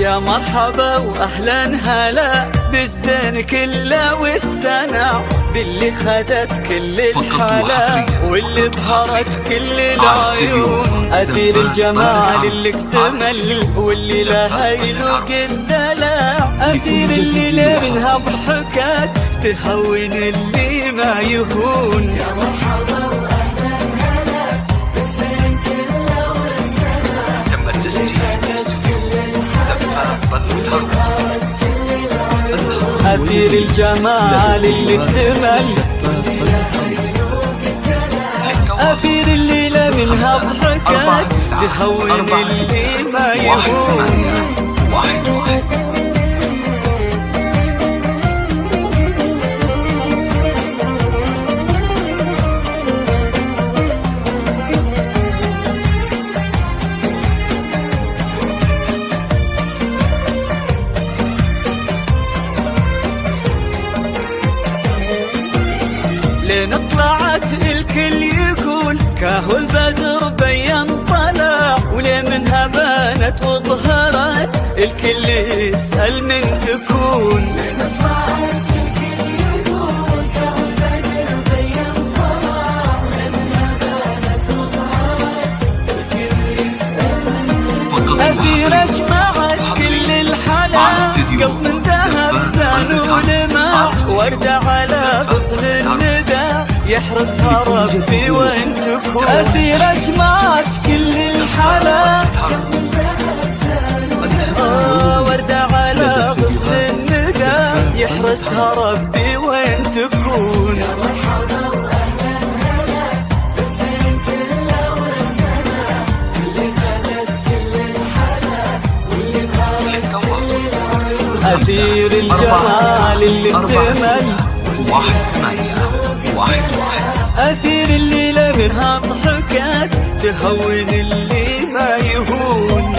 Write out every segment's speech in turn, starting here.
يا مرحبا واهلا هلا بالزين كله والسنة، باللي خدت كل الحلا واللي بهرت كل العيون. أثير الجمال اللي اكتمل واللي لها يذوق الدلع، أثير اللي منها ضحكت تهون اللي ما يهون. يا مرحبا واهلا هلا بالزين كله والسنة، تم التسجيل أثير الجمال اللي اكتمل، أثير الليلة منها ضحكت تهون اللي ما يهون. لين طلعت الكل يقول كاهو البدر بين طلع، ولين منها بانت وظهرت الكل يسأل من تكون. لين طلعت الكل يقول كاهو البدر بين طلع، ولين منها بانت وظهرت الكل يسأل من تكون. أثير أجمعت كل الحلا قلب من ذهب زان ولمع، وردة على غصن الندى يحرسها ربي وين تكون. أثير أجمعت كل الحلا وردة على غصن الندى يحرسها ربي وين تكون. يا مرحبا واهلا هلا بالزين كله والسنة، اللي خدت كل الحلا واللي بهرت كل العيون. أثير الجمال اللي اكتمل، أثير الليلة منها ضحكت تهون اللي ما يهون.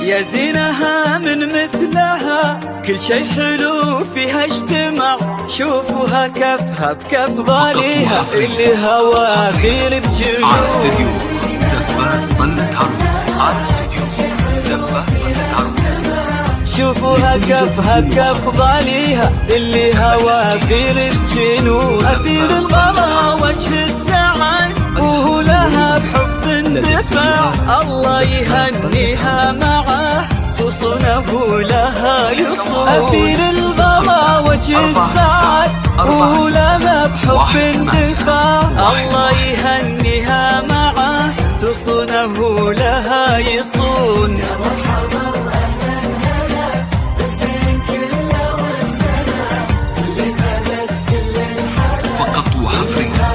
يا زينها من مثلها كل شي حلو فيها اجتمع، شوفوها كفها بكف ظاليها اللي هوا غير بجنون. على استديو زفة ظلت عروس، على استديو زفة ظلت عروس، شوفوها كفها بكف ظاليها اللي هوا غير بجنون. أثير الغلا وجه السعد وهو لها بحب اندفع، الله يهنيها معه تصنه لها يصون. أثير الغلا وجه السعد وهو لها بحب اندفاع، الله يهنيها معه تصنه لها يصون. يا مرحبا واهلا هلا بالزين كله والسنة، اللي خدت كل الحلا فقط وحصريا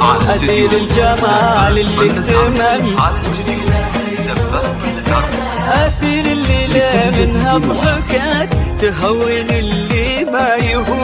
على أثير الجمال اللي اكتمل، أثير الليلة منها ضحكت تهون اللي ما يهون.